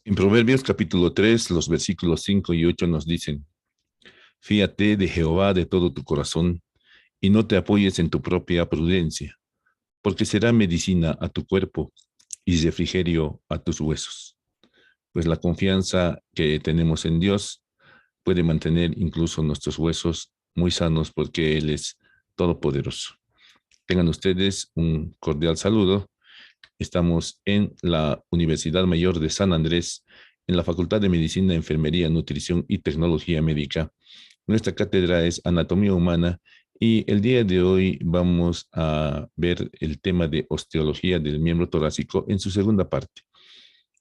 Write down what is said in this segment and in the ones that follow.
En Proverbios capítulo 3, los versículos 5 y 8 nos dicen: Fíate de Jehová de todo tu corazón y no te apoyes en tu propia prudencia, porque será medicina a tu cuerpo y refrigerio a tus huesos. Pues la confianza que tenemos en Dios puede mantener incluso nuestros huesos muy sanos porque Él es todopoderoso. Tengan ustedes un cordial saludo. Estamos en la Universidad Mayor de San Andrés, en la Facultad de Medicina, Enfermería, Nutrición y Tecnología Médica. Nuestra cátedra es Anatomía Humana y el día de hoy vamos a ver el tema de osteología del miembro torácico en su segunda parte.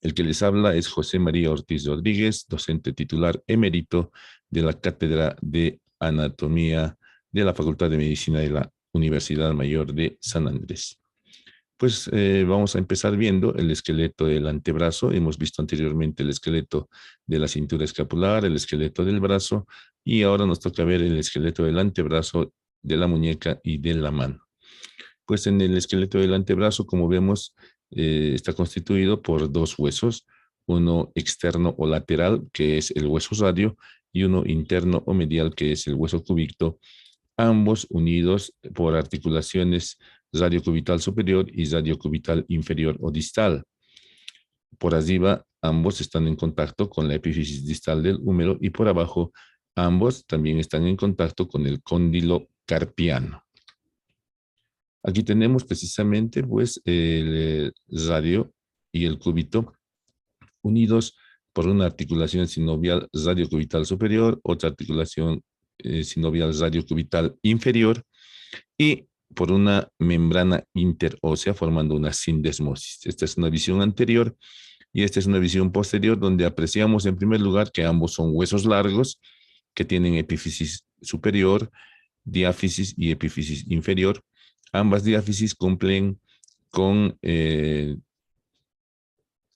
El que les habla es José María Ortiz Rodríguez, docente titular emérito de la Cátedra de Anatomía de la Facultad de Medicina de la Universidad Mayor de San Andrés. Pues vamos a empezar viendo el esqueleto del antebrazo. Hemos visto anteriormente el esqueleto de la cintura escapular, el esqueleto del brazo, y ahora nos toca ver el esqueleto del antebrazo, de la muñeca y de la mano. Pues en el esqueleto del antebrazo, como vemos, está constituido por dos huesos, uno externo o lateral, que es el hueso radio, y uno interno o medial, que es el hueso cúbito, ambos unidos por articulaciones radiocubital superior y radiocubital inferior o distal. Por arriba, ambos están en contacto con la epífisis distal del húmero y por abajo, ambos también están en contacto con el cóndilo carpiano. Aquí tenemos precisamente pues el radio y el cúbito unidos por una articulación sinovial radiocubital superior, otra articulación sinovial radiocubital inferior y por una membrana interósea formando una sindesmosis. Esta es una visión anterior y esta es una visión posterior donde apreciamos en primer lugar que ambos son huesos largos que tienen epífisis superior, diáfisis y epífisis inferior. Ambas diáfisis cumplen con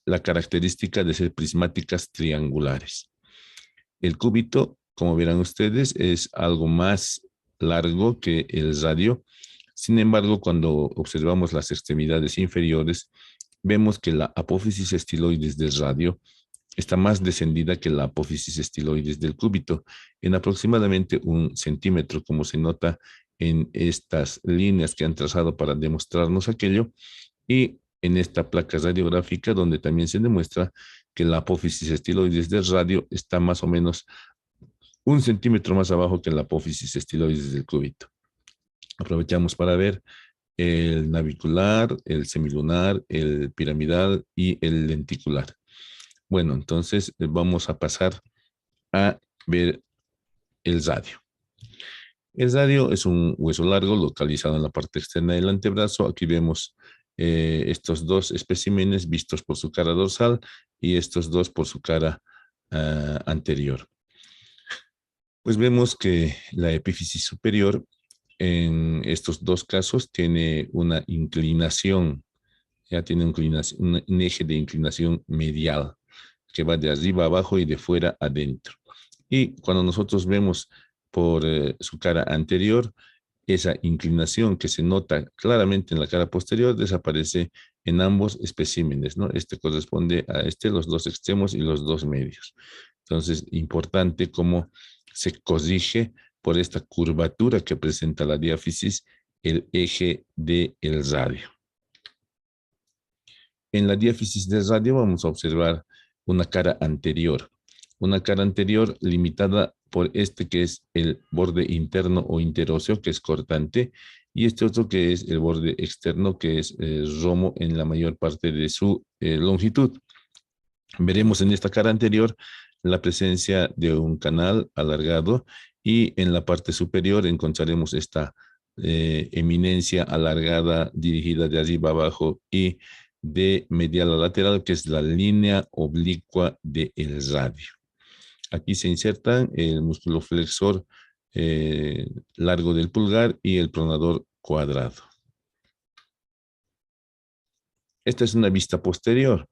la característica de ser prismáticas triangulares. El cúbito, como verán ustedes, es algo más largo que el radio. Sin embargo, cuando observamos las extremidades inferiores, vemos que la apófisis estiloides del radio está más descendida que la apófisis estiloides del cúbito, en aproximadamente 1 centímetro, como se nota en estas líneas que han trazado para demostrarnos aquello, y en esta placa radiográfica donde también se demuestra que la apófisis estiloides del radio está más o menos 1 centímetro más abajo que la apófisis estiloides del cúbito. Aprovechamos para ver el navicular, el semilunar, el piramidal y el lenticular. Bueno, entonces vamos a pasar a ver el radio. El radio es un hueso largo localizado en la parte externa del antebrazo. Aquí vemos estos dos especímenes vistos por su cara dorsal y estos dos por su cara anterior. Pues vemos que la epífisis superior en estos dos casos tiene una inclinación, ya tiene un eje de inclinación medial que va de arriba a abajo y de fuera adentro. Y cuando nosotros vemos por su cara anterior, esa inclinación que se nota claramente en la cara posterior desaparece en ambos especímenes, ¿no? Este corresponde a los dos extremos y los dos medios. Entonces, importante cómo se corrige por esta curvatura que presenta la diáfisis el eje del radio. En la diáfisis del radio vamos a observar una cara anterior limitada por este que es el borde interno o interóseo, que es cortante, y este otro que es el borde externo, que es romo en la mayor parte de su longitud. Veremos en esta cara anterior la presencia de un canal alargado y en la parte superior encontraremos esta eminencia alargada dirigida de arriba abajo y de medial a lateral, que es la línea oblicua del radio. Aquí se insertan el músculo flexor largo del pulgar y el pronador cuadrado. Esta es una vista posterior.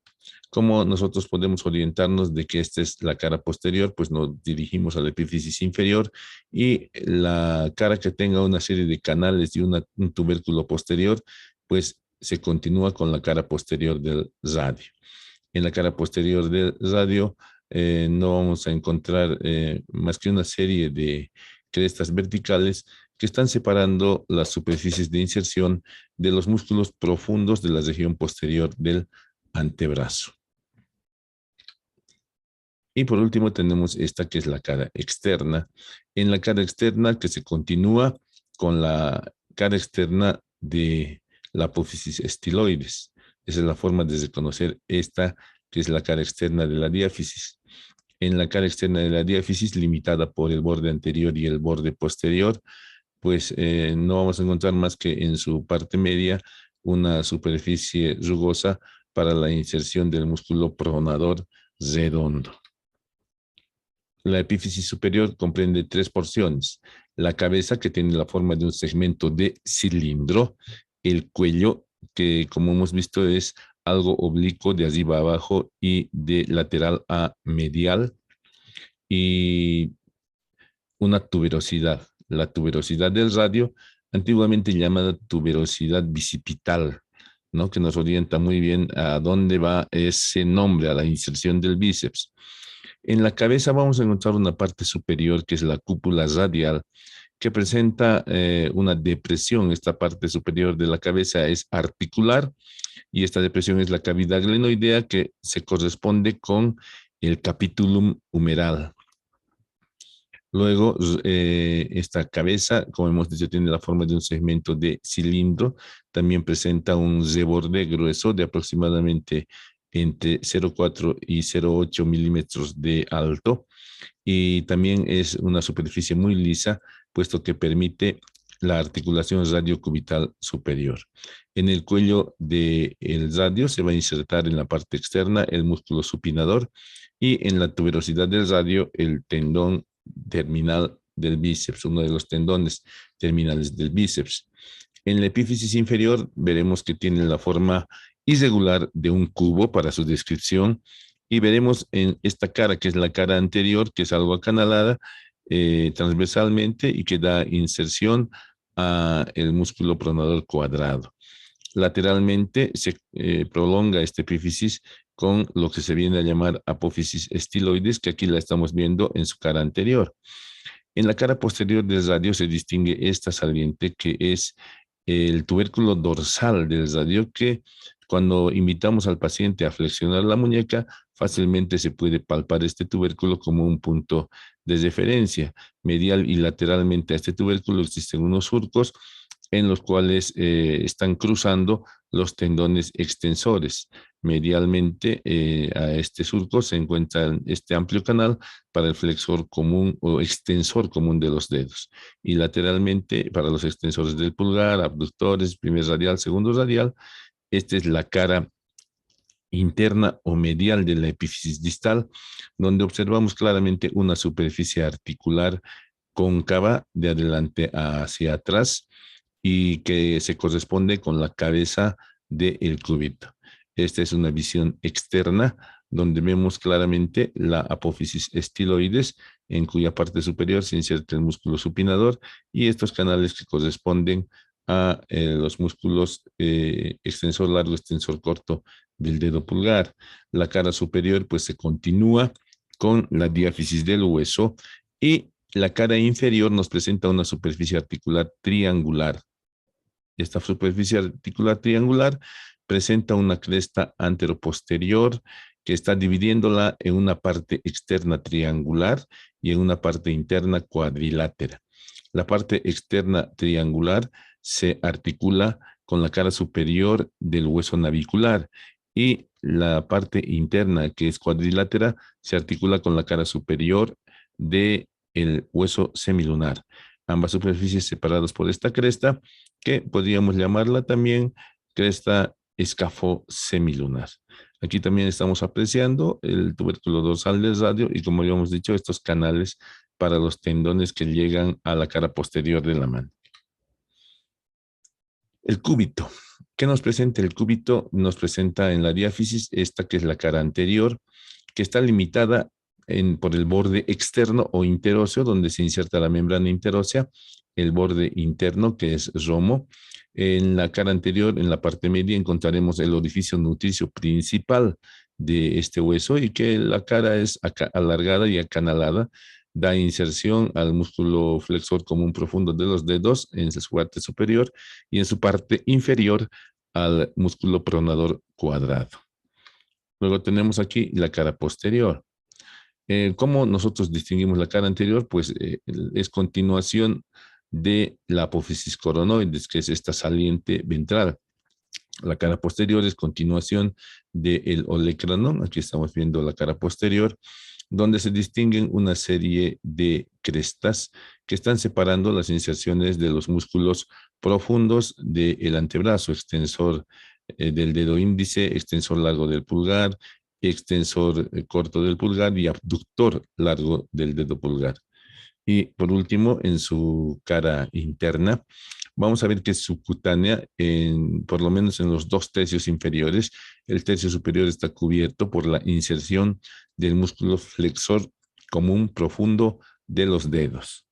¿Cómo nosotros podemos orientarnos de que esta es la cara posterior? Pues nos dirigimos a la epífisis inferior y la cara que tenga una serie de canales y un tubérculo posterior, pues se continúa con la cara posterior del radio. En la cara posterior del radio no vamos a encontrar más que una serie de crestas verticales que están separando las superficies de inserción de los músculos profundos de la región posterior del antebrazo. Y por último tenemos esta que es la cara externa. En la cara externa que se continúa con la cara externa de la apófisis estiloides. Esa es la forma de reconocer esta que es la cara externa de la diáfisis. En la cara externa de la diáfisis, limitada por el borde anterior y el borde posterior, pues no vamos a encontrar más que en su parte media una superficie rugosa para la inserción del músculo pronador redondo. La epífisis superior comprende tres porciones: la cabeza, que tiene la forma de un segmento de cilindro; el cuello, que como hemos visto es algo oblicuo de arriba a abajo y de lateral a medial; y una tuberosidad, la tuberosidad del radio, antiguamente llamada tuberosidad bicipital, ¿no? Que nos orienta muy bien a dónde va ese nombre, a la inserción del bíceps. En la cabeza vamos a encontrar una parte superior que es la cúpula radial, que presenta una depresión. Esta parte superior de la cabeza es articular y esta depresión es la cavidad glenoidea, que se corresponde con el capitulum humeral. Luego, esta cabeza, como hemos dicho, tiene la forma de un segmento de cilindro. También presenta un reborde grueso de aproximadamente entre 0,4 y 0,8 milímetros de alto. Y también es una superficie muy lisa, puesto que permite la articulación radiocubital superior. En el cuello del radio se va a insertar en la parte externa el músculo supinador, y en la tuberosidad del radio el tendón terminal del bíceps, uno de los tendones terminales del bíceps. En la epífisis inferior veremos que tiene la forma irregular de un cubo para su descripción, y veremos en esta cara, que es la cara anterior, que es algo acanalada transversalmente y que da inserción a el músculo pronador cuadrado. Lateralmente se prolonga esta epífisis con lo que se viene a llamar apófisis estiloides, que aquí la estamos viendo en su cara anterior. En la cara posterior del radio se distingue esta saliente, que es el tubérculo dorsal del radio, que cuando invitamos al paciente a flexionar la muñeca, fácilmente se puede palpar este tubérculo como un punto de referencia. Medial y lateralmente a este tubérculo existen unos surcos en los cuales están cruzando los tendones extensores. Medialmente a este surco se encuentra este amplio canal para el flexor común o extensor común de los dedos, y lateralmente para los extensores del pulgar, abductores, primer radial, segundo radial. Esta es la cara interna o medial de la epífisis distal, donde observamos claramente una superficie articular cóncava de adelante hacia atrás y que se corresponde con la cabeza del cúbito. Esta es una visión externa donde vemos claramente la apófisis estiloides, en cuya parte superior se inserta el músculo supinador, y estos canales que corresponden a los músculos extensor largo, extensor corto del dedo pulgar. La cara superior pues se continúa con la diáfisis del hueso, y la cara inferior nos presenta una superficie articular triangular. Esta superficie articular triangular presenta una cresta anteroposterior que está dividiéndola en una parte externa triangular y en una parte interna cuadrilátera. La parte externa triangular se articula con la cara superior del hueso navicular, y la parte interna, que es cuadrilátera, se articula con la cara superior del hueso semilunar. Ambas superficies separadas por esta cresta, que podríamos llamarla también cresta escafosemilunar. Aquí también estamos apreciando el tubérculo dorsal del radio y, como habíamos dicho, estos canales para los tendones que llegan a la cara posterior de la mano. El cúbito. ¿Qué nos presenta el cúbito? Nos presenta en la diáfisis esta que es la cara anterior, que está limitada por el borde externo o interóseo, donde se inserta la membrana interósea, el borde interno, que es romo. En la cara anterior, en la parte media, encontraremos el orificio nutricio principal, de este hueso y que la cara es alargada y acanalada, da inserción al músculo flexor común profundo de los dedos en su parte superior y en su parte inferior al músculo pronador cuadrado. Luego tenemos aquí la cara posterior. ¿Cómo nosotros distinguimos la cara anterior? Pues es continuación de la apófisis coronoides, que es esta saliente ventral. La cara posterior es continuación del olecranon. Aquí estamos viendo la cara posterior, donde se distinguen una serie de crestas que están separando las inserciones de los músculos profundos del antebrazo, extensor del dedo índice, extensor largo del pulgar, extensor corto del pulgar y abductor largo del dedo pulgar. Y por último, en su cara interna, vamos a ver que es subcutánea, por lo menos en los 2 tercios inferiores. El tercio superior está cubierto por la inserción del músculo flexor común profundo de los dedos.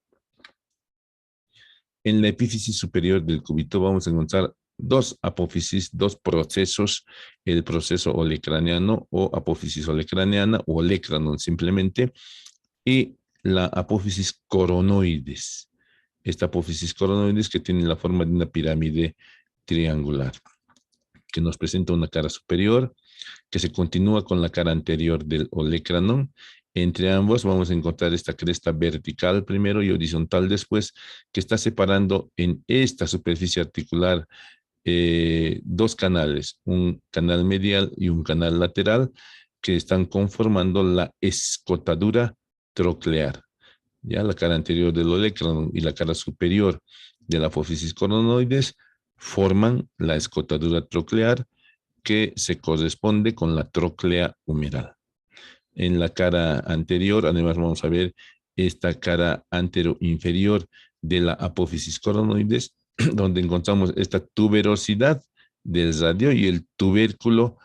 En la epífisis superior del cúbito vamos a encontrar 2 apófisis, 2 procesos, el proceso olecraniano o apófisis olecraniana o olecranon simplemente, y la apófisis coronoides. Esta apófisis coronoides que tiene la forma de una pirámide triangular, que nos presenta una cara superior, que se continúa con la cara anterior del olecranon. Entre ambos vamos a encontrar esta cresta vertical primero y horizontal después, que está separando en esta superficie articular 2 canales, un canal medial y un canal lateral, que están conformando la escotadura troclear. Ya la cara anterior del olecranon y la cara superior de la apófisis coronoides forman la escotadura troclear, que se corresponde con la tróclea humeral. En la cara anterior, además, vamos a ver esta cara anteroinferior de la apófisis coronoides, donde encontramos esta tuberosidad del radio y el tubérculo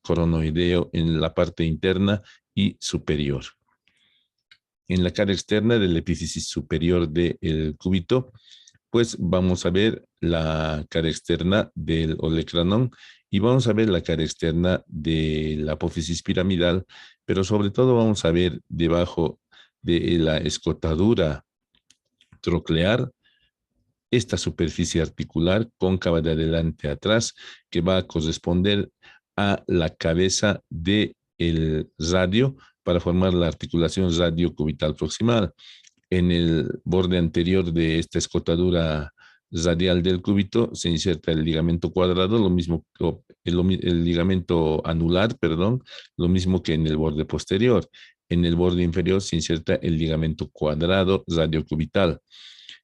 coronoideo en la parte interna y superior. En la cara externa del epífisis superior del cúbito, pues vamos a ver la cara externa del olecranon y vamos a ver la cara externa de la apófisis piramidal, pero sobre todo vamos a ver debajo de la escotadura troclear esta superficie articular cóncava de adelante a atrás, que va a corresponder a la cabeza del radio para formar la articulación radio-cubital proximal. En el borde anterior de esta escotadura radial del cúbito se inserta el ligamento cuadrado, lo mismo el ligamento anular, perdón, lo mismo que en el borde posterior. En el borde inferior se inserta el ligamento cuadrado radiocubital.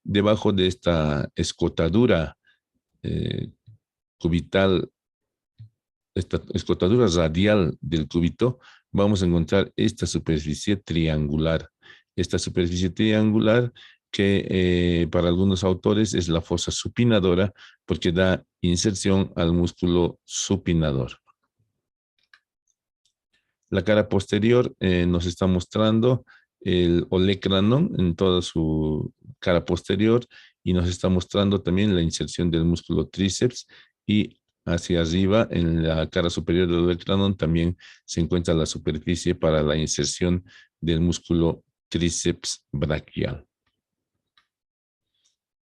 Debajo de esta escotadura cubital, esta escotadura radial del cúbito, vamos a encontrar esta superficie triangular. Esta superficie triangular que para algunos autores es la fosa supinadora porque da inserción al músculo supinador. La cara posterior nos está mostrando el olecranon en toda su cara posterior y nos está mostrando también la inserción del músculo tríceps, y hacia arriba en la cara superior del olecranon también se encuentra la superficie para la inserción del músculo tríceps braquial.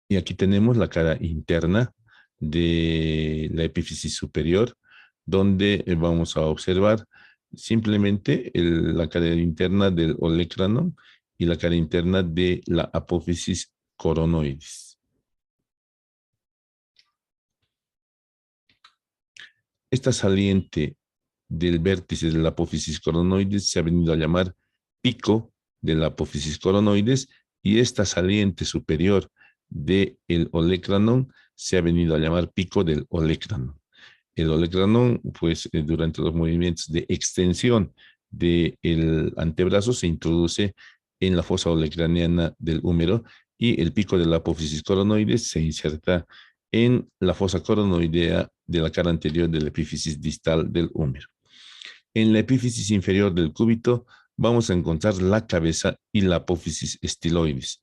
Y aquí tenemos la cara interna de la epífisis superior, donde vamos a observar simplemente la cara interna del olecranon y la cara interna de la apófisis coronoides. Esta saliente del vértice de la apófisis coronoides se ha venido a llamar pico de la apófisis coronoides, y esta saliente superior del olecranon se ha venido a llamar pico del olecranon. El olecranon, pues durante los movimientos de extensión del antebrazo se introduce en la fosa olecraniana del húmero, y el pico de la apófisis coronoides se inserta en la fosa coronoidea de la cara anterior de la epífisis distal del húmero. En la epífisis inferior del cúbito vamos a encontrar la cabeza y la apófisis estiloides.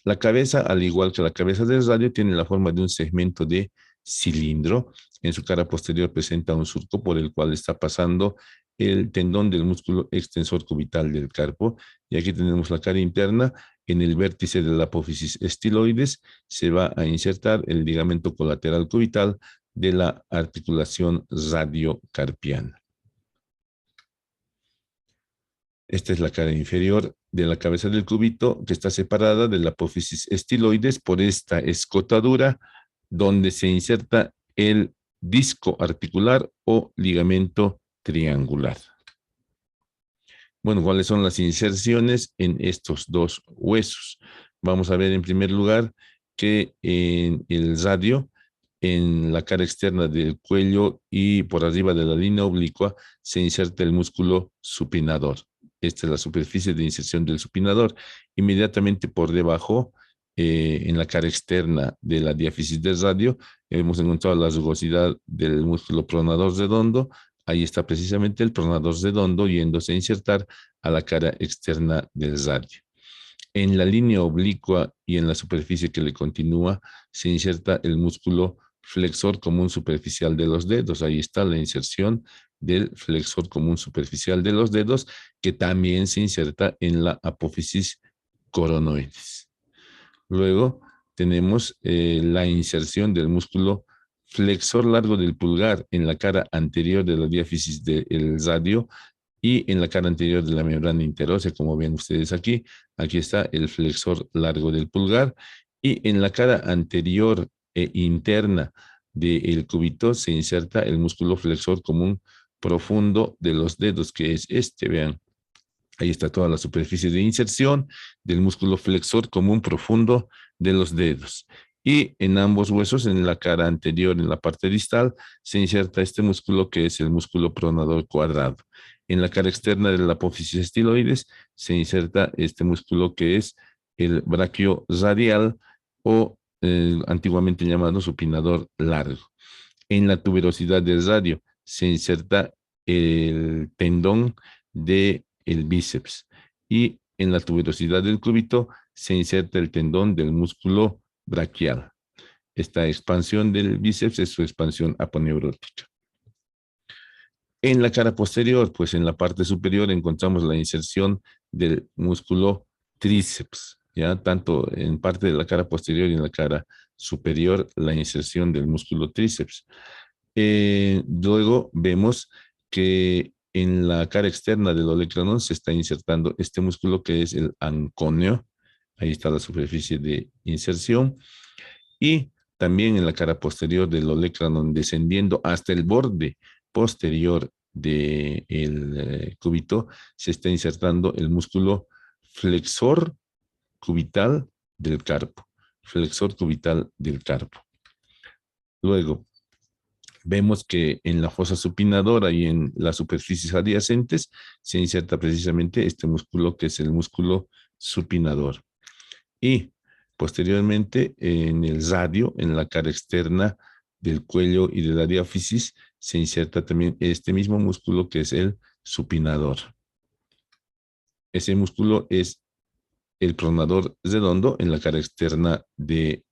La cabeza, al igual que la cabeza del radio, tiene la forma de un segmento de cilindro. En su cara posterior presenta un surco por el cual está pasando el tendón del músculo extensor cubital del carpo. Y aquí tenemos la cara interna. En el vértice de la apófisis estiloides se va a insertar el ligamento colateral cubital de la articulación radiocarpiana. Esta es la cara inferior de la cabeza del cúbito, que está separada de la apófisis estiloides por esta escotadura donde se inserta el disco articular o ligamento triangular. Bueno, ¿cuáles son las inserciones en estos dos huesos? Vamos a ver en primer lugar que en el radio, en la cara externa del cuello y por arriba de la línea oblicua, se inserta el músculo supinador. Esta es la superficie de inserción del supinador. Inmediatamente por debajo, en la cara externa de la diáfisis del radio, hemos encontrado la rugosidad del músculo pronador redondo. Ahí está precisamente el pronador redondo yéndose a insertar a la cara externa del radio. En la línea oblicua y en la superficie que le continúa se inserta el músculo flexor común superficial de los dedos. Ahí está la inserción del flexor común superficial de los dedos, que también se inserta en la apófisis coronoides. Luego tenemos la inserción del músculo flexor largo del pulgar en la cara anterior de la diáfisis del radio y en la cara anterior de la membrana interósea, como ven ustedes aquí. Aquí está el flexor largo del pulgar, y en la cara anterior e interna del cúbito se inserta el músculo flexor común profundo de los dedos, que es este, vean. Ahí está toda la superficie de inserción del músculo flexor común profundo de los dedos. Y en ambos huesos, en la cara anterior, en la parte distal, se inserta este músculo que es el músculo pronador cuadrado. En la cara externa de la apófisis estiloides se inserta este músculo que es el braquio radial o antiguamente llamado supinador largo. En la tuberosidad del radio se inserta el tendón de el bíceps, y en la tuberosidad del cúbito se inserta el tendón del músculo braquial. Esta expansión del bíceps es su expansión aponeurótica. En la cara posterior, pues en la parte superior encontramos la inserción del músculo tríceps, ya tanto en parte de la cara posterior y en la cara superior la inserción del músculo tríceps. Luego vemos que en la cara externa del olecranon se está insertando este músculo que es el anconio. Ahí está la superficie de inserción. Y también en la cara posterior del olecranon, descendiendo hasta el borde posterior del cúbito, se está insertando el músculo flexor cubital del carpo. Flexor cubital del carpo. Luego, vemos que en la fosa supinadora y en las superficies adyacentes se inserta precisamente este músculo que es el músculo supinador. Y posteriormente en el radio, en la cara externa del cuello y de la diáfisis, se inserta también este mismo músculo que es el supinador. Ese músculo es el pronador redondo en la cara externa de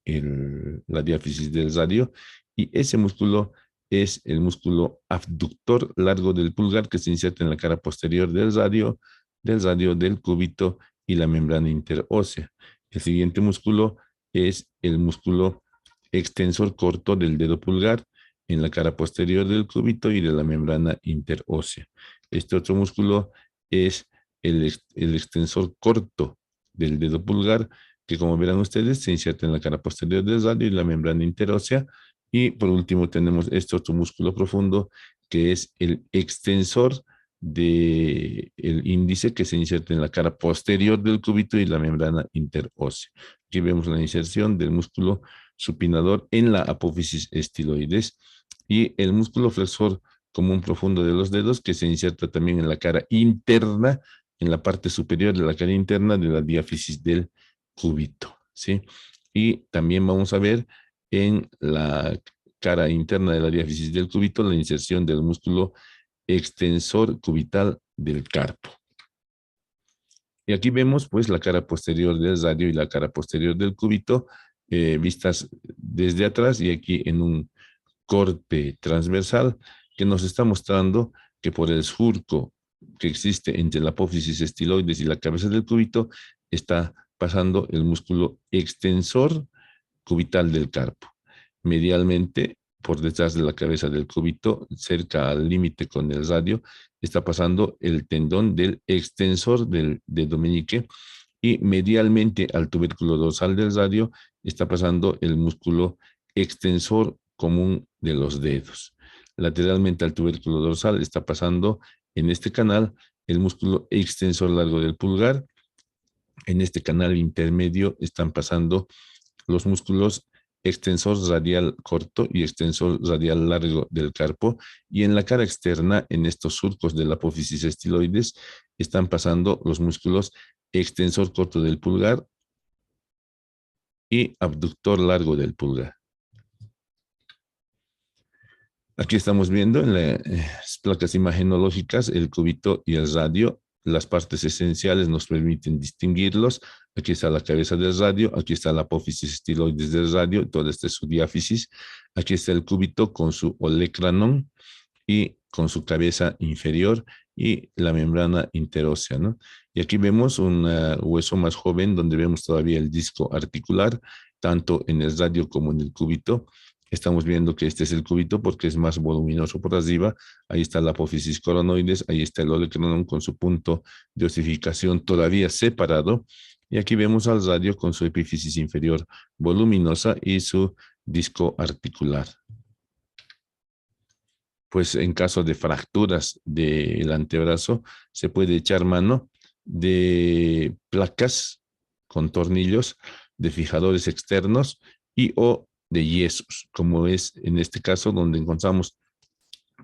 la diáfisis del radio, y ese músculo es el músculo abductor largo del pulgar que se inserta en la cara posterior del radio, del cúbito y la membrana interósea. El siguiente músculo es el músculo extensor corto del dedo pulgar en la cara posterior del cúbito y de la membrana interósea. Este otro músculo es el extensor corto del dedo pulgar, que como verán ustedes se inserta en la cara posterior del radio y la membrana interósea. Y por último tenemos este otro músculo profundo que es el extensor del índice, que se inserta en la cara posterior del cúbito y la membrana interósea. Aquí vemos la inserción del músculo supinador en la apófisis estiloides y el músculo flexor común profundo de los dedos, que se inserta también en la cara interna, en la parte superior de la cara interna de la diáfisis del cúbito, ¿sí? Y también vamos a ver en la cara interna de la diáfisis del cúbito la inserción del músculo extensor cubital del carpo. Y aquí vemos pues la cara posterior del radio y la cara posterior del cúbito vistas desde atrás, y aquí en un corte transversal que nos está mostrando que por el surco que existe entre la apófisis estiloides y la cabeza del cúbito está pasando el músculo extensor cubital del carpo. Medialmente, por detrás de la cabeza del cúbito, cerca al límite con el radio, está pasando el tendón del extensor del dedo meñique, y medialmente al tubérculo dorsal del radio está pasando el músculo extensor común de los dedos. Lateralmente al tubérculo dorsal está pasando en este canal el músculo extensor largo del pulgar. En este canal intermedio están pasando los músculos extensor radial corto y extensor radial largo del carpo, y en la cara externa, en estos surcos de la apófisis estiloides, están pasando los músculos extensor corto del pulgar y abductor largo del pulgar. Aquí estamos viendo en las placas imagenológicas el cúbito y el radio. Las partes esenciales nos permiten distinguirlos. Aquí está la cabeza del radio, aquí está la apófisis estiloides del radio, toda esta es su diáfisis. Aquí está el cúbito con su olecranon y con su cabeza inferior y la membrana interósea, ¿no? Y aquí vemos un hueso más joven donde vemos todavía el disco articular, tanto en el radio como en el cúbito. Estamos viendo que este es el cúbito porque es más voluminoso por arriba. Ahí está la apófisis coronoides, ahí está el olecranon con su punto de osificación todavía separado. Y aquí vemos al radio con su epífisis inferior voluminosa y su disco articular. Pues en caso de fracturas del antebrazo, se puede echar mano de placas con tornillos, de fijadores externos y o de yesos, como es en este caso donde encontramos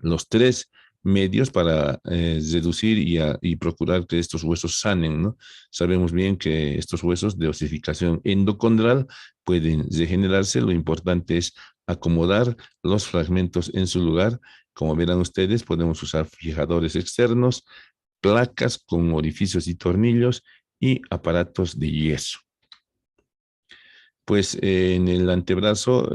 los tres medios para reducir y procurar que estos huesos sanen, ¿no? Sabemos bien que estos huesos de osificación endocondral pueden regenerarse. Lo importante es acomodar los fragmentos en su lugar. Como verán ustedes, podemos usar fijadores externos, placas con orificios y tornillos y aparatos de yeso. Pues en el antebrazo,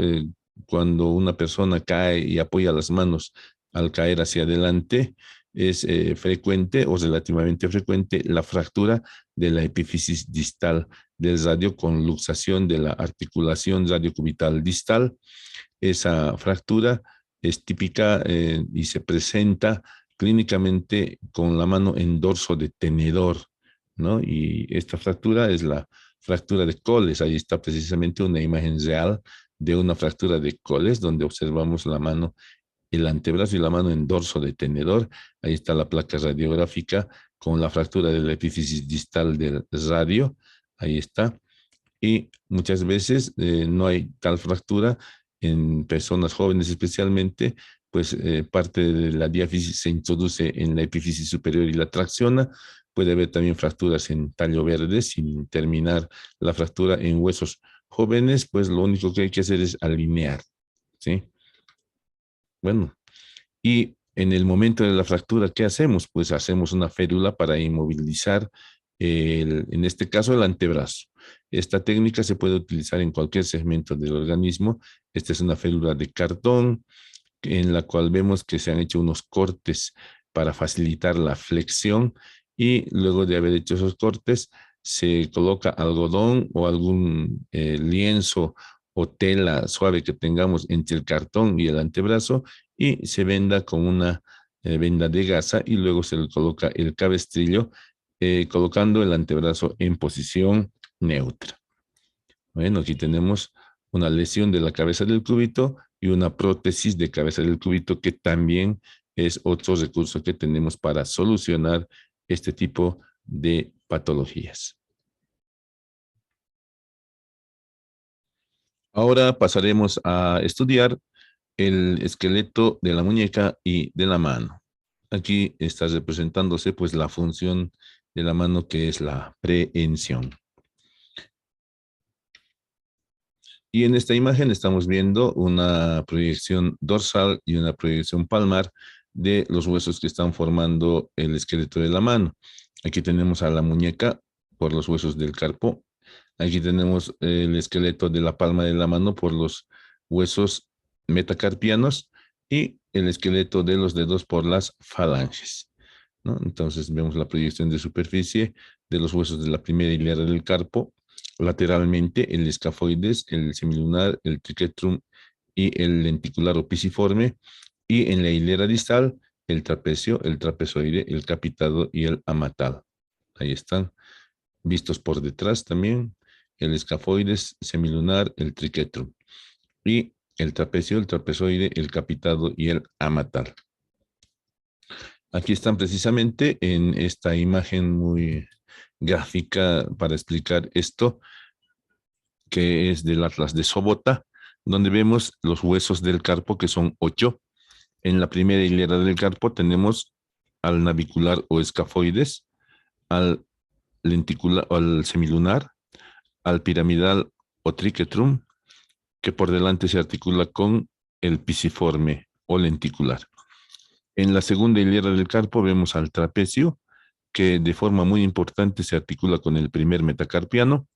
cuando una persona cae y apoya las manos al caer hacia adelante, es frecuente o relativamente frecuente la fractura de la epífisis distal del radio con luxación de la articulación radiocubital distal. Esa fractura es típica y se presenta clínicamente con la mano en dorso de tenedor, ¿no? Y esta fractura es la fractura de Colles. Ahí está precisamente una imagen real de una fractura de Colles, donde observamos la mano, el antebrazo y la mano en dorso de tenedor. Ahí está la placa radiográfica con la fractura de la epífisis distal del radio. Ahí está. Y muchas veces no hay tal fractura en personas jóvenes especialmente, pues parte de la diáfisis se introduce en la epífisis superior y la tracciona. Puede haber también fracturas en tallo verde sin terminar la fractura en huesos jóvenes, pues lo único que hay que hacer es alinear, ¿sí? Bueno, y en el momento de la fractura, ¿qué hacemos? Pues hacemos una férula para inmovilizar, en este caso, el antebrazo. Esta técnica se puede utilizar en cualquier segmento del organismo. Esta es una férula de cartón en la cual vemos que se han hecho unos cortes para facilitar la flexión, y luego de haber hecho esos cortes se coloca algodón o algún lienzo o tela suave que tengamos entre el cartón y el antebrazo, y se venda con una venda de gasa, y luego se le coloca el cabestrillo colocando el antebrazo en posición neutra. Bueno, aquí tenemos una lesión de la cabeza del cúbito y una prótesis de cabeza del cúbito, que también es otro recurso que tenemos para solucionar este tipo de patologías. Ahora pasaremos a estudiar el esqueleto de la muñeca y de la mano. Aquí está representándose pues la función de la mano, que es la prehensión. Y en esta imagen estamos viendo una proyección dorsal y una proyección palmar de los huesos que están formando el esqueleto de la mano. Aquí tenemos a la muñeca por los huesos del carpo. Aquí tenemos el esqueleto de la palma de la mano por los huesos metacarpianos y el esqueleto de los dedos por las falanges, ¿no? Entonces vemos la proyección de superficie de los huesos de la primera hilera del carpo, lateralmente el escafoides, el semilunar, el triquetrum y el lenticular o pisiforme, y en la hilera distal el trapecio, el trapezoide, el capitado y el amatal. Ahí están, vistos por detrás también, el escafoides, semilunar, el triquetrum y el trapecio, el trapezoide, el capitado y el amatal. Aquí están precisamente en esta imagen muy gráfica para explicar esto, que es del Atlas de Sobota, donde vemos los huesos del carpo, que son 8. En la primera hilera del carpo tenemos al navicular o escafoides, al lenticular o al semilunar, al piramidal o triquetrum, que por delante se articula con el pisiforme o lenticular. En la segunda hilera del carpo vemos al trapecio, que de forma muy importante se articula con el primer metacarpiano,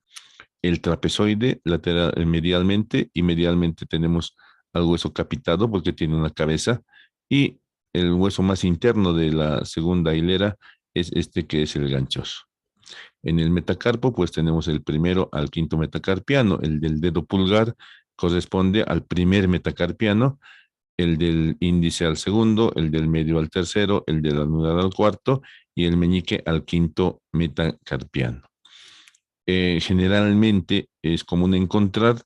el trapezoide lateral, medialmente, y medialmente tenemos al hueso capitado porque tiene una cabeza, y el hueso más interno de la segunda hilera es este, que es el ganchoso. En el metacarpo pues tenemos el primero al quinto metacarpiano, el del dedo pulgar corresponde al primer metacarpiano, el del índice al segundo, el del medio al tercero, el del anular al cuarto y el meñique al quinto metacarpiano. Generalmente es común encontrar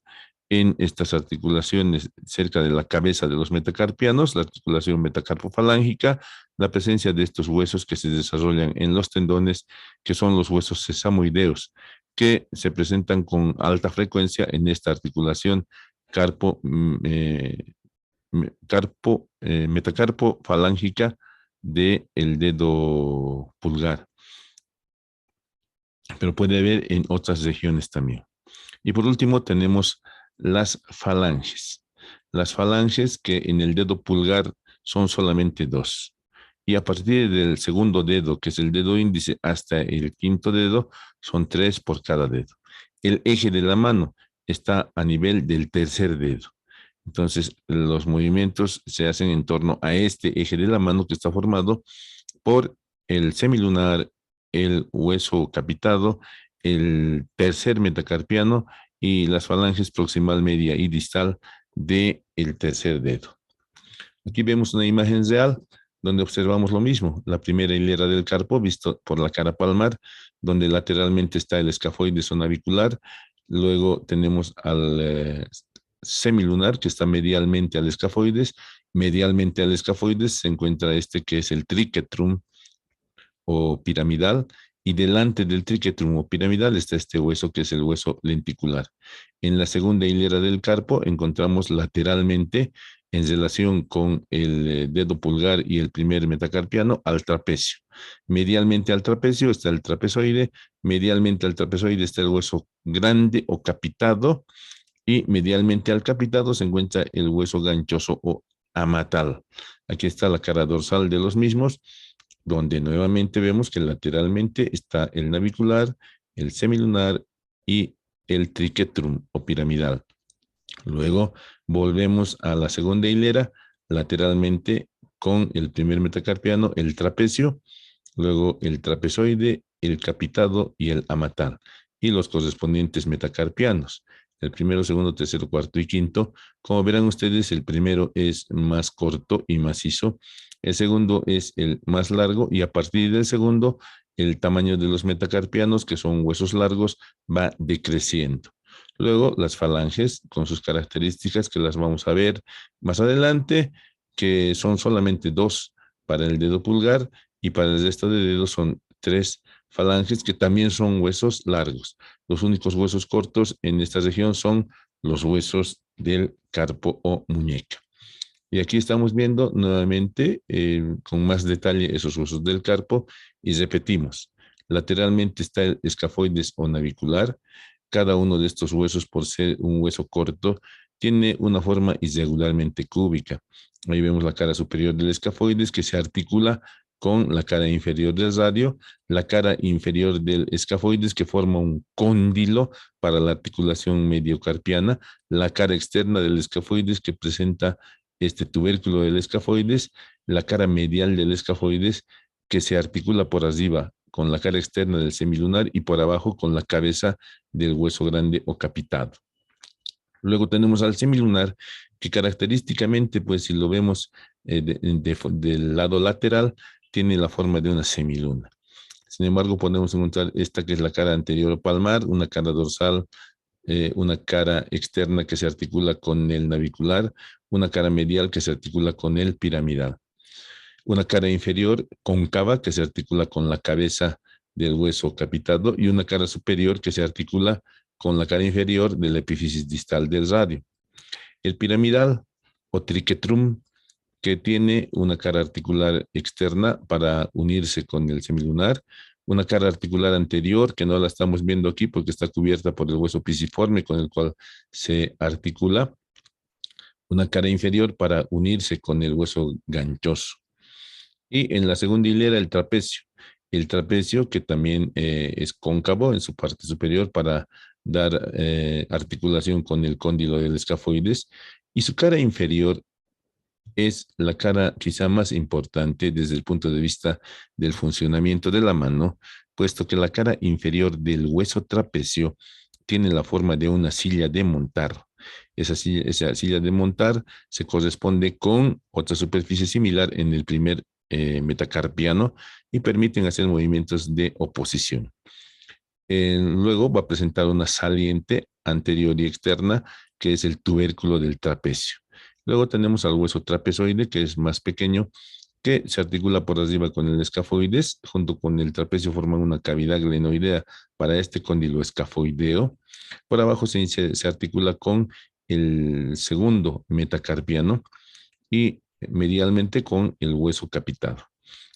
en estas articulaciones cerca de la cabeza de los metacarpianos, la articulación metacarpofalángica, la presencia de estos huesos que se desarrollan en los tendones, que son los huesos sesamoideos, que se presentan con alta frecuencia en esta articulación carpo, metacarpofalángica del dedo pulgar, pero puede haber en otras regiones también. Y por último tenemos las falanges. Las falanges que en el dedo pulgar son solamente 2. Y a partir del segundo dedo, que es el dedo índice, hasta el quinto dedo, son 3 por cada dedo. El eje de la mano está a nivel del tercer dedo. Entonces, los movimientos se hacen en torno a este eje de la mano, que está formado por el semilunar, el hueso capitado, el tercer metacarpiano y las falanges proximal, media y distal del tercer dedo. Aquí vemos una imagen real donde observamos lo mismo, la primera hilera del carpo visto por la cara palmar, donde lateralmente está el escafoides o navicular, luego tenemos al semilunar, que está medialmente al escafoides, medialmente al escafoides se encuentra este, que es el triquetrum o piramidal, y delante del triquetrum o piramidal está este hueso, que es el hueso lenticular. En la segunda hilera del carpo encontramos lateralmente, en relación con el dedo pulgar y el primer metacarpiano, al trapecio. Medialmente al trapecio está el trapezoide, medialmente al trapezoide está el hueso grande o capitado, y medialmente al capitado se encuentra el hueso ganchoso o amatal. Aquí está la cara dorsal de los mismos, donde nuevamente vemos que lateralmente está el navicular, el semilunar y el triquetrum o piramidal. Luego volvemos a la segunda hilera, lateralmente con el primer metacarpiano, el trapecio, luego el trapezoide, el capitado y el amatal, y los correspondientes metacarpianos. El primero, segundo, tercero, cuarto y quinto. Como verán ustedes, el primero es más corto y macizo, el segundo es el más largo, y a partir del segundo, el tamaño de los metacarpianos, que son huesos largos, va decreciendo. Luego, las falanges, con sus características que las vamos a ver más adelante, que son solamente 2 para el dedo pulgar, y para el resto de dedos son 3 falanges, que también son huesos largos. Los únicos huesos cortos en esta región son los huesos del carpo o muñeca. Y aquí estamos viendo nuevamente con más detalle esos huesos del carpo, y repetimos, lateralmente está el escafoides o navicular. Cada uno de estos huesos, por ser un hueso corto, tiene una forma irregularmente cúbica. Ahí vemos la cara superior del escafoides, que se articula con la cara inferior del radio, la cara inferior del escafoides que forma un cóndilo para la articulación mediocarpiana, la cara externa del escafoides que presenta este tubérculo del escafoides, la cara medial del escafoides que se articula por arriba con la cara externa del semilunar y por abajo con la cabeza del hueso grande o capitado. Luego tenemos al semilunar, que característicamente, pues si lo vemos del lado lateral, tiene la forma de una semiluna. Sin embargo, podemos encontrar esta que es la cara anterior palmar, una cara dorsal, una cara externa que se articula con el navicular, una cara medial que se articula con el piramidal, una cara inferior cóncava que se articula con la cabeza del hueso capitado y una cara superior que se articula con la cara inferior de la epífisis distal del radio. El piramidal o triquetrum, que tiene una cara articular externa para unirse con el semilunar, una cara articular anterior que no la estamos viendo aquí porque está cubierta por el hueso pisiforme con el cual se articula, una cara inferior para unirse con el hueso ganchoso. Y en la segunda hilera el trapecio que también es cóncavo en su parte superior para dar articulación con el cóndilo del escafoides, y su cara inferior es la cara quizá más importante desde el punto de vista del funcionamiento de la mano, puesto que la cara inferior del hueso trapecio tiene la forma de una silla de montar. Esa silla de montar se corresponde con otra superficie similar en el primer metacarpiano y permiten hacer movimientos de oposición. Luego va a presentar una saliente anterior y externa, que es el tubérculo del trapecio. Luego tenemos al hueso trapezoide, que es más pequeño, que se articula por arriba con el escafoides, junto con el trapecio forman una cavidad glenoidea para este cóndilo escafoideo. Por abajo se articula con el segundo metacarpiano y medialmente con el hueso capitado.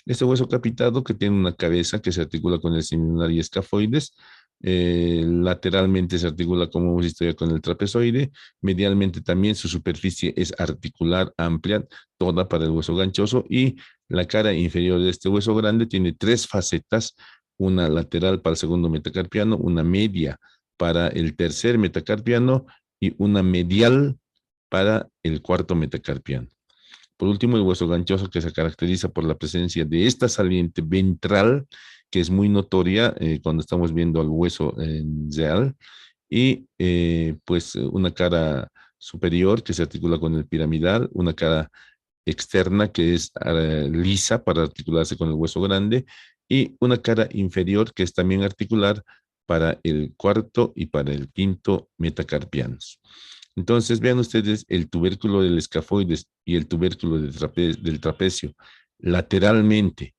Este hueso capitado que tiene una cabeza que se articula con el semilunar y escafoides, lateralmente se articula, como hemos visto ya, con el trapezoide, medialmente también su superficie es articular amplia, toda para el hueso ganchoso, y la cara inferior de este hueso grande tiene tres facetas, una lateral para el segundo metacarpiano, una media para el tercer metacarpiano y una medial para el cuarto metacarpiano. Por último, el hueso ganchoso, que se caracteriza por la presencia de esta saliente ventral, que es muy notoria cuando estamos viendo al hueso real, y pues una cara superior que se articula con el piramidal, una cara externa que es lisa para articularse con el hueso grande, y una cara inferior que es también articular para el cuarto y para el quinto metacarpianos. Entonces, vean ustedes el tubérculo del escafoides y el tubérculo del trapecio lateralmente,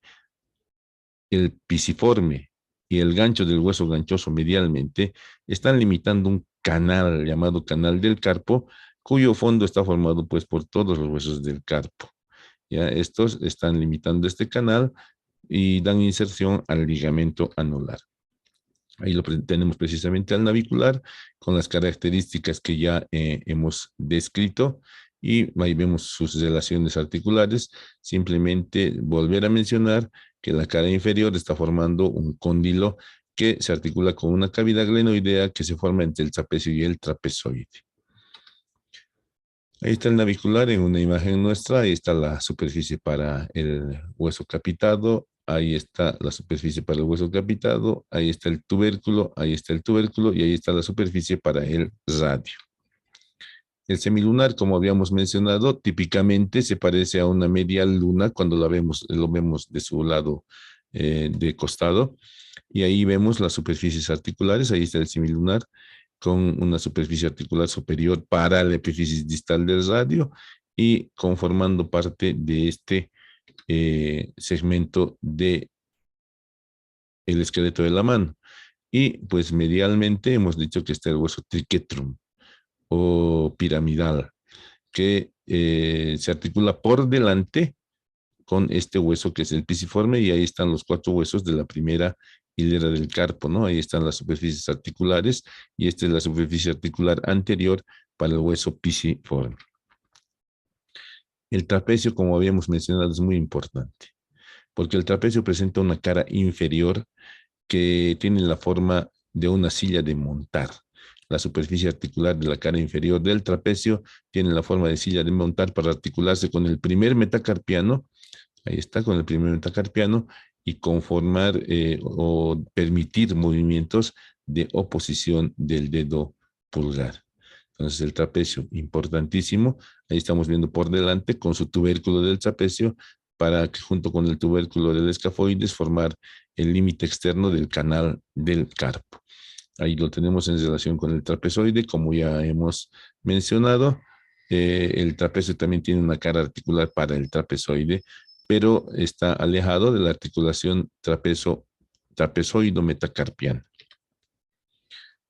el pisiforme y el gancho del hueso ganchoso medialmente están limitando un canal llamado canal del carpo, cuyo fondo está formado pues por todos los huesos del carpo. ¿Ya? Estos están limitando este canal y dan inserción al ligamento anular. Ahí lo tenemos precisamente al navicular con las características que ya hemos descrito, y ahí vemos sus relaciones articulares. Simplemente volver a mencionar que la cara inferior está formando un cóndilo que se articula con una cavidad glenoidea que se forma entre el trapecio y el trapezoide. Ahí está el navicular en una imagen nuestra, ahí está la superficie para el hueso capitado, ahí está la superficie para el hueso capitado, ahí está el tubérculo, ahí está el tubérculo y ahí está la superficie para el radio. El semilunar, como habíamos mencionado, típicamente se parece a una media luna cuando lo vemos de su lado de costado, y ahí vemos las superficies articulares. Ahí está el semilunar con una superficie articular superior para la epífisis distal del radio y conformando parte de este segmento de el esqueleto de la mano. Y pues medialmente hemos dicho que está el hueso triquetrum o piramidal, que se articula por delante con este hueso que es el pisiforme, y ahí están los cuatro huesos de la primera hilera del carpo, ¿no? Ahí están las superficies articulares, y esta es la superficie articular anterior para el hueso pisiforme. El trapecio, como habíamos mencionado, es muy importante, porque el trapecio presenta una cara inferior que tiene la forma de una silla de montar. La superficie articular de la cara inferior del trapecio tiene la forma de silla de montar para articularse con el primer metacarpiano, ahí está, con el primer metacarpiano, y conformar o permitir movimientos de oposición del dedo pulgar. Entonces el trapecio, importantísimo, ahí estamos viendo por delante con su tubérculo del trapecio para que junto con el tubérculo del escafoides formar el límite externo del canal del carpo. Ahí lo tenemos en relación con el trapezoide, como ya hemos mencionado. El trapecio también tiene una cara articular para el trapezoide, pero está alejado de la articulación trapezoido-metacarpiana.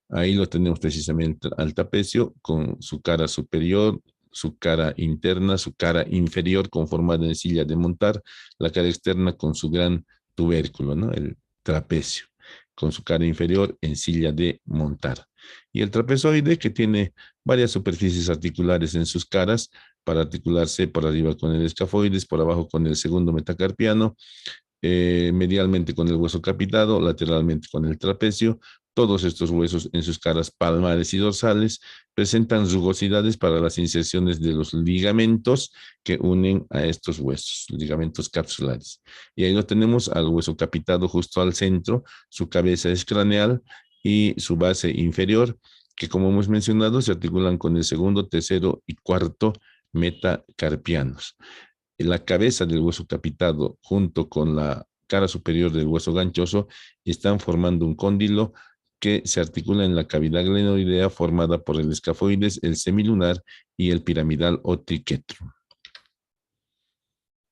Ahí lo tenemos precisamente al trapecio con su cara superior, su cara interna, su cara inferior conformada en silla de montar, la cara externa con su gran tubérculo, ¿no? El trapecio, con su cara inferior en silla de montar. Y el trapezoide que tiene varias superficies articulares en sus caras para articularse por arriba con el escafoides, por abajo con el segundo metacarpiano, medialmente con el hueso capitado, lateralmente con el trapecio. Todos estos huesos en sus caras palmares y dorsales presentan rugosidades para las inserciones de los ligamentos que unen a estos huesos, ligamentos capsulares. Y ahí lo tenemos al hueso capitado justo al centro, su cabeza es craneal y su base inferior, que como hemos mencionado se articulan con el segundo, tercero y cuarto metacarpianos. La cabeza del hueso capitado junto con la cara superior del hueso ganchoso están formando un cóndilo que se articula en la cavidad glenoidea formada por el escafoides, el semilunar y el piramidal o triquetrum.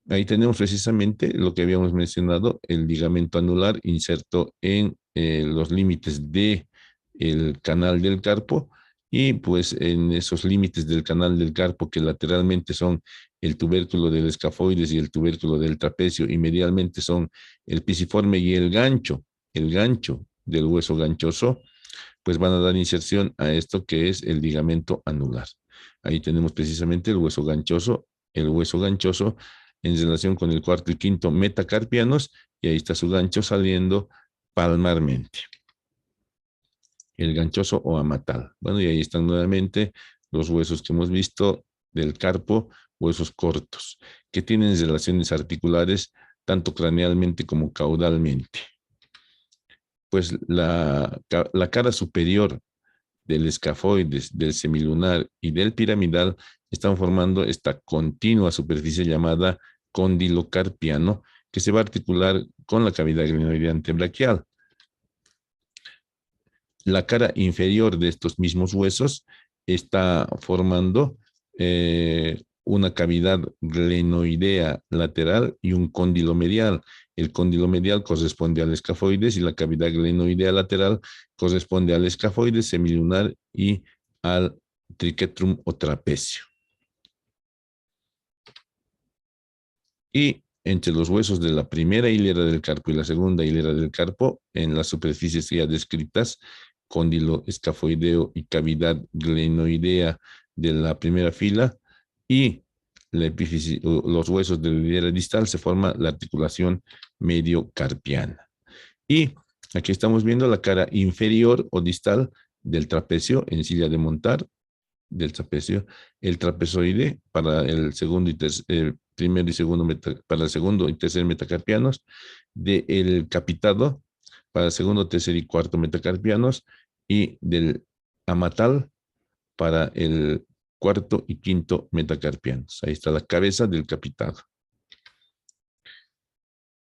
Ahí tenemos precisamente lo que habíamos mencionado, el ligamento anular inserto en los límites de el canal del carpo, y pues en esos límites del canal del carpo que lateralmente son el tubérculo del escafoides y el tubérculo del trapecio y medialmente son el pisiforme y el gancho del hueso ganchoso, pues van a dar inserción a esto que es el ligamento anular. Ahí tenemos precisamente el hueso ganchoso en relación con el cuarto y quinto metacarpianos, y ahí está su gancho saliendo palmarmente. El ganchoso o amatal. Bueno, y ahí están nuevamente los huesos que hemos visto del carpo, huesos cortos, que tienen relaciones articulares tanto cranealmente como caudalmente. Pues la cara superior del escafoides, del semilunar y del piramidal están formando esta continua superficie llamada cóndilo carpiano, que se va a articular con la cavidad glenoidea antebraquial. La cara inferior de estos mismos huesos está formando una cavidad glenoidea lateral y un cóndilo medial. El cóndilo medial corresponde al escafoides y la cavidad glenoidea lateral corresponde al escafoides semilunar y al triquetrum o trapecio. Y entre los huesos de la primera hilera del carpo y la segunda hilera del carpo, en las superficies ya descritas, cóndilo escafoideo y cavidad glenoidea de la primera fila, y la epífisis, los huesos de la hilera distal, se forma la articulación mediocarpiana. Y aquí estamos viendo la cara inferior o distal del trapecio en silla de montar, del trapecio, el trapezoide para el segundo y primero y segundo para el segundo y tercer metacarpianos, del capitado para el segundo, tercer y cuarto metacarpianos, y del amatal para el cuarto y quinto metacarpianos. Ahí está la cabeza del capitado.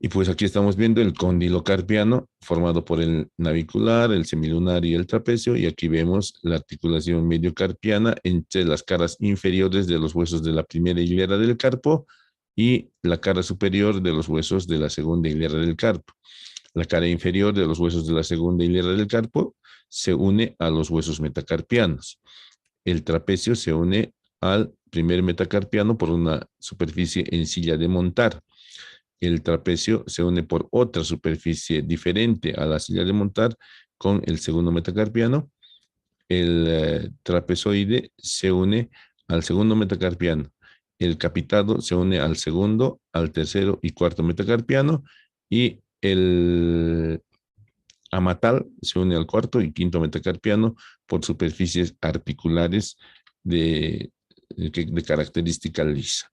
Y pues aquí estamos viendo el cóndilo carpiano formado por el navicular, el semilunar y el trapecio, y aquí vemos la articulación mediocarpiana entre las caras inferiores de los huesos de la primera hilera del carpo y la cara superior de los huesos de la segunda hilera del carpo. La cara inferior de los huesos de la segunda hilera del carpo se une a los huesos metacarpianos. El trapecio se une al primer metacarpiano por una superficie en silla de montar. El trapecio se une por otra superficie diferente a la silla de montar con el segundo metacarpiano. El trapezoide se une al segundo metacarpiano. el capitado se une al segundo, al tercero y cuarto metacarpiano, y el amatal se une al cuarto y quinto metacarpiano por superficies articulares de característica lisa.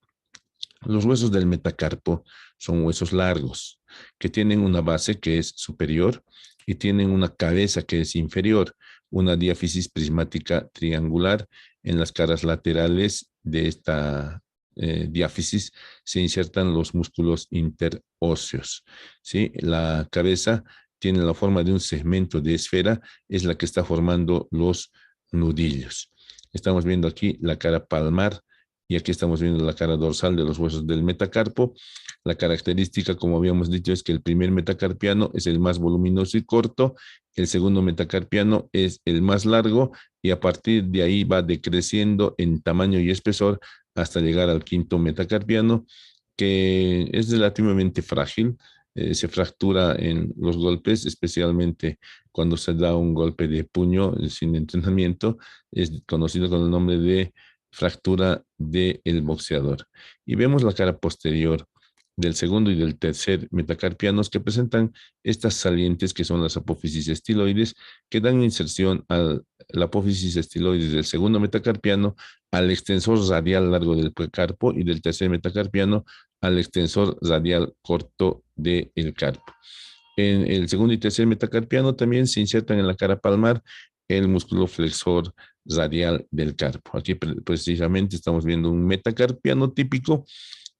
Los huesos del metacarpo son huesos largos que tienen una base que es superior y tienen una cabeza que es inferior, una diáfisis prismática triangular. En las caras laterales de esta diáfisis se insertan los músculos interóseos. ¿Sí? La cabeza tiene la forma de un segmento de esfera, es la que está formando los nudillos. Estamos viendo aquí la cara palmar y aquí estamos viendo la cara dorsal de los huesos del metacarpo. La característica, como habíamos dicho, es que el primer metacarpiano es el más voluminoso y corto, el segundo metacarpiano es el más largo y a partir de ahí va decreciendo en tamaño y espesor hasta llegar al quinto metacarpiano, que es relativamente frágil. Se fractura en los golpes, especialmente cuando se da un golpe de puño sin entrenamiento. Es conocido con el nombre de fractura del boxeador. Y vemos la cara posterior del segundo y del tercer metacarpianos que presentan estas salientes que son las apófisis estiloides, que dan inserción a la apófisis estiloides del segundo metacarpiano al extensor radial largo del carpo y del tercer metacarpiano al extensor radial corto del carpo. En el segundo y tercer metacarpiano también se insertan en la cara palmar el músculo flexor radial del carpo. Aquí precisamente estamos viendo un metacarpiano típico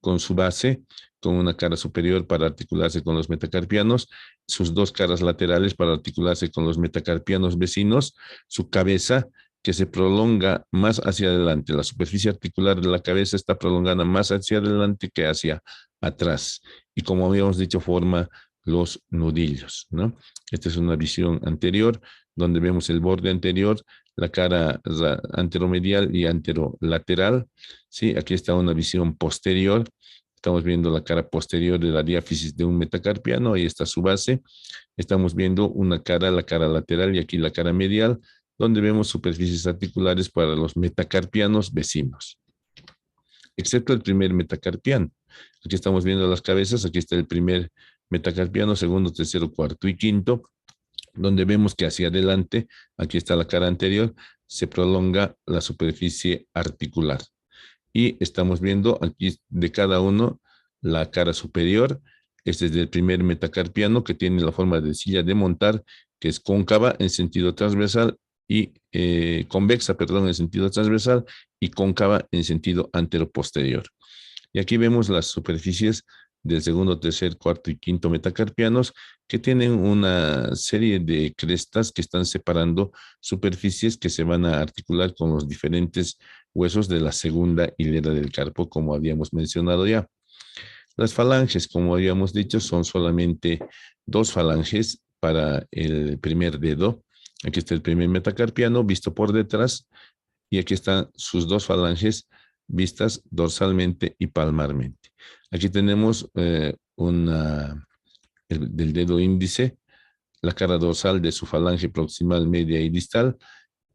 con su base, con una cara superior para articularse con los metacarpianos, sus dos caras laterales para articularse con los metacarpianos vecinos, su cabeza que se prolonga más hacia adelante. La superficie articular de la cabeza está prolongada más hacia adelante que hacia atrás. Y como habíamos dicho, forma los nudillos, ¿no? Esta es una visión anterior donde vemos el borde anterior, la cara anteromedial y anterolateral, ¿sí? Aquí está una visión posterior. Estamos viendo la cara posterior de la diáfisis de un metacarpiano, ahí está su base. Estamos viendo una cara, la cara lateral y aquí la cara medial, donde vemos superficies articulares para los metacarpianos vecinos, excepto el primer metacarpiano. Aquí estamos viendo las cabezas, aquí está el primer metacarpiano, segundo, tercero, cuarto y quinto, donde vemos que hacia adelante, aquí está la cara anterior, se prolonga la superficie articular. Y estamos viendo aquí de cada uno la cara superior. Este es del primer metacarpiano que tiene la forma de silla de montar, que es cóncava en sentido transversal y convexa, perdón, en sentido transversal y cóncava en sentido anteroposterior. Y aquí vemos las superficies del segundo, tercer, cuarto y quinto metacarpianos que tienen una serie de crestas que están separando superficies que se van a articular con los diferentes huesos de la segunda hilera del carpo, como habíamos mencionado ya. Las falanges, como habíamos dicho, son solamente dos falanges para el primer dedo. Aquí está el primer metacarpiano visto por detrás y aquí están sus dos falanges vistas dorsalmente y palmarmente. Aquí tenemos del dedo índice, la cara dorsal de su falange proximal, media y distal,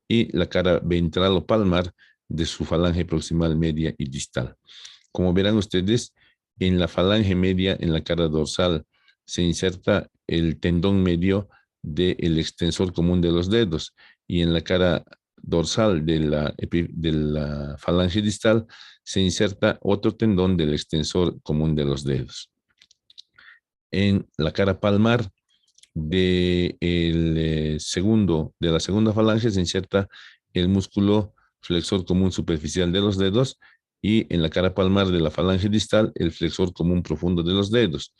y la cara ventral o palmar de su falange proximal, media y distal. Como verán ustedes, en la falange media, en la cara dorsal, se inserta el tendón medio del extensor común de los dedos y en la cara dorsal de la falange distal se inserta otro tendón del extensor común de los dedos. En la cara palmar de la segunda falange se inserta el músculo flexor común superficial de los dedos y en la cara palmar de la falange distal el flexor común profundo de los dedos.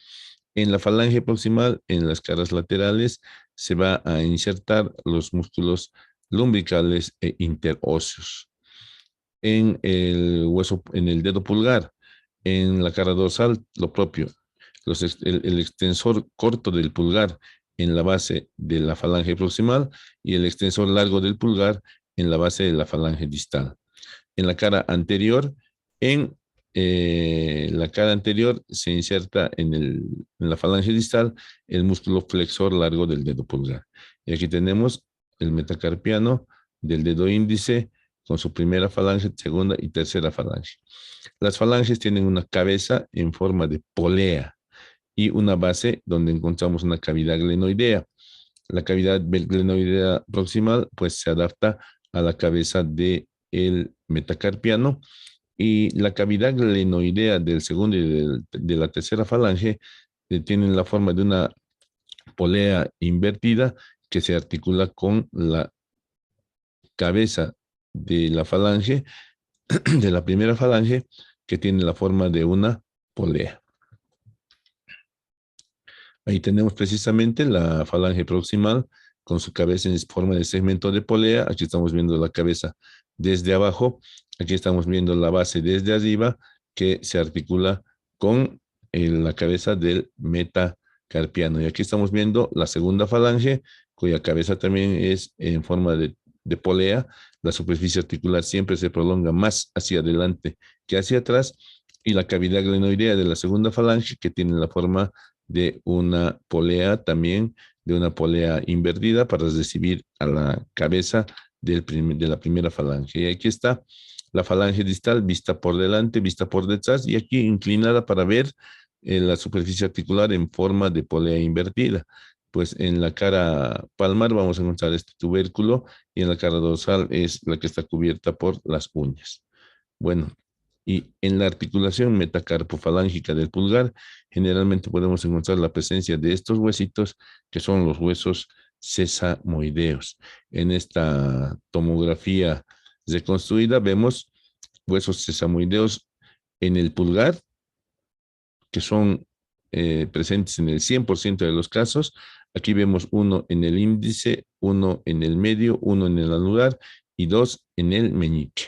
En la falange proximal, en las caras laterales, se va a insertar los músculos lumbricales e interóseos. En en el dedo pulgar, en la cara dorsal, lo propio. El extensor corto del pulgar en la base de la falange proximal y el extensor largo del pulgar en la base de la falange distal. En la cara anterior, la cara anterior se inserta en la falange distal el músculo flexor largo del dedo pulgar. Y aquí tenemos el metacarpiano del dedo índice con su primera falange, segunda y tercera falange. Las falanges tienen una cabeza en forma de polea y una base donde encontramos una cavidad glenoidea. La cavidad glenoidea proximal pues se adapta a la cabeza del metacarpiano, y la cavidad glenoidea del segundo y de la tercera falange tienen la forma de una polea invertida que se articula con la cabeza de la falange, de la primera falange, que tiene la forma de una polea. Ahí tenemos precisamente la falange proximal con su cabeza en forma de segmento de polea. Aquí estamos viendo la cabeza desde abajo. Aquí estamos viendo la base desde arriba que se articula con la cabeza del metacarpiano. Y aquí estamos viendo la segunda falange, cuya cabeza también es en forma de polea. La superficie articular siempre se prolonga más hacia adelante que hacia atrás. Y la cavidad glenoidea de la segunda falange, que tiene la forma de una polea también, de una polea invertida para recibir a la cabeza de la primera falange. Y aquí está la falange distal vista por delante, vista por detrás, y aquí inclinada para ver la superficie articular en forma de polea invertida. Pues en la cara palmar vamos a encontrar este tubérculo, y en la cara dorsal es la que está cubierta por las uñas. Bueno, y en la articulación metacarpofalángica del pulgar, generalmente podemos encontrar la presencia de estos huesitos, que son los huesos sesamoideos. En esta tomografía reconstruida vemos huesos sesamoideos en el pulgar, que son presentes en el 100% de los casos. Aquí vemos uno en el índice, uno en el medio, uno en el anular y dos en el meñique.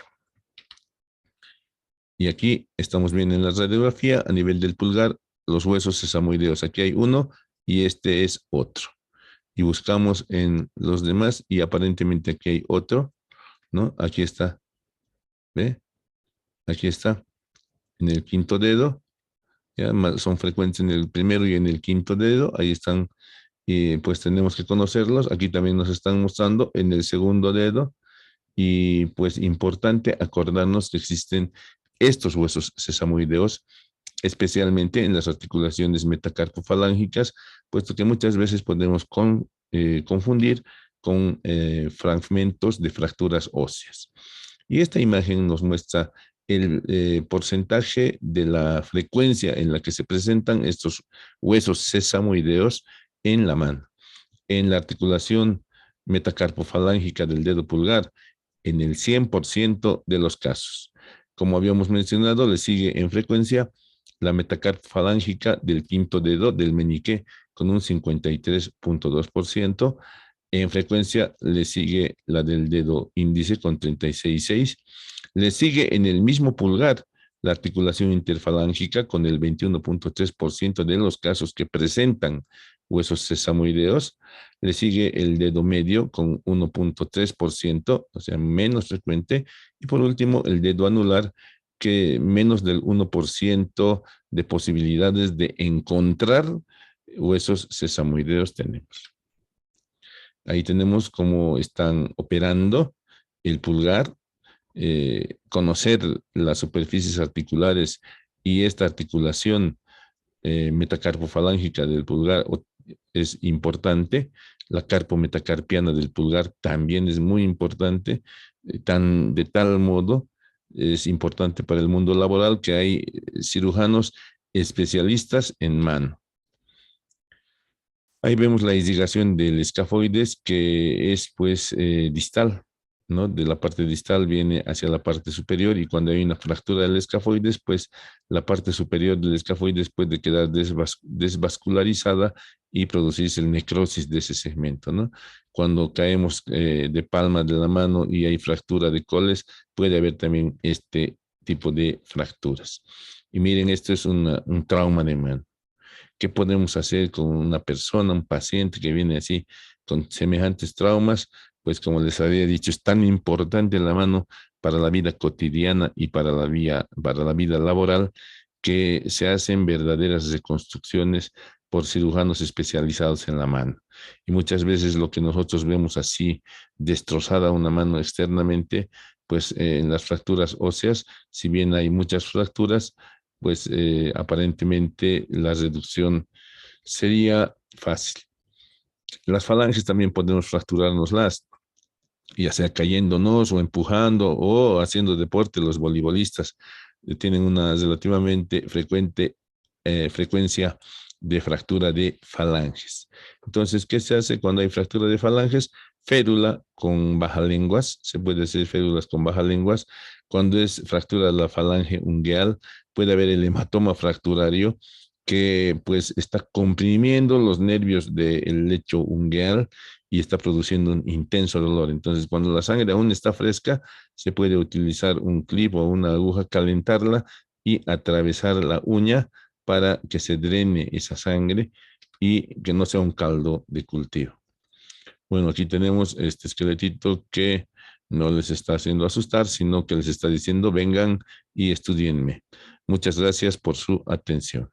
Y aquí estamos viendo en la radiografía a nivel del pulgar los huesos sesamoideos. Aquí hay uno y este es otro. Y buscamos en los demás y aparentemente aquí hay otro, ¿no? Aquí está, ¿ve? Aquí está, en el quinto dedo. ¿Ya? Son frecuentes en el primero y en el quinto dedo. Ahí están, y pues tenemos que conocerlos. Aquí también nos están mostrando en el segundo dedo. Y pues importante acordarnos que existen estos huesos sesamoideos, especialmente en las articulaciones metacarpofalángicas, puesto que muchas veces podemos confundir con fragmentos de fracturas óseas. Y esta imagen nos muestra el porcentaje de la frecuencia en la que se presentan estos huesos sesamoideos en la mano. En la articulación metacarpofalángica del dedo pulgar, en el 100% de los casos. Como habíamos mencionado, le sigue en frecuencia la metacarpofalángica del quinto dedo del meñique con un 53.2%. En frecuencia le sigue la del dedo índice con 36.6%. Le sigue en el mismo pulgar la articulación interfalángica con el 21.3% de los casos que presentan huesos sesamoideos. Le sigue el dedo medio con 1.3%, o sea, menos frecuente. Y por último, el dedo anular, que menos del 1% de posibilidades de encontrar huesos sesamoideos tenemos. Ahí tenemos cómo están operando el pulgar, conocer las superficies articulares y esta articulación metacarpofalángica del pulgar es importante. La carpometacarpiana del pulgar también es muy importante, de tal modo es importante para el mundo laboral que hay cirujanos especialistas en mano. Ahí vemos la irrigación del escafoides, que es pues distal, ¿no? De la parte distal viene hacia la parte superior, y cuando hay una fractura del escafoides, pues la parte superior del escafoides puede quedar desvascularizada y producirse el necrosis de ese segmento, ¿no? Cuando caemos de palma de la mano y hay fractura de coles, puede haber también este tipo de fracturas. Y miren, esto es un trauma de mano. ¿Qué podemos hacer con una persona, un paciente que viene así con semejantes traumas? Pues como les había dicho, es tan importante la mano para la vida cotidiana y para la vida laboral, que se hacen verdaderas reconstrucciones por cirujanos especializados en la mano. Y muchas veces lo que nosotros vemos así destrozada una mano externamente, pues en las fracturas óseas, si bien hay muchas fracturas, pues aparentemente la reducción sería fácil. Las falanges también podemos fracturárnoslas, ya sea cayéndonos o empujando o haciendo deporte. Los voleibolistas tienen una relativamente frecuencia de fractura de falanges. Entonces, ¿qué se hace cuando hay fractura de falanges? Férula con bajalenguas, se puede hacer férulas con bajalenguas. Cuando es fractura de la falange ungueal, puede haber el hematoma fracturario que pues está comprimiendo los nervios del lecho ungueal y está produciendo un intenso dolor. Entonces, cuando la sangre aún está fresca, se puede utilizar un clip o una aguja, calentarla y atravesar la uña para que se drene esa sangre y que no sea un caldo de cultivo. Bueno, aquí tenemos este esqueletito que no les está haciendo asustar, sino que les está diciendo, vengan y estudienme. Muchas gracias por su atención.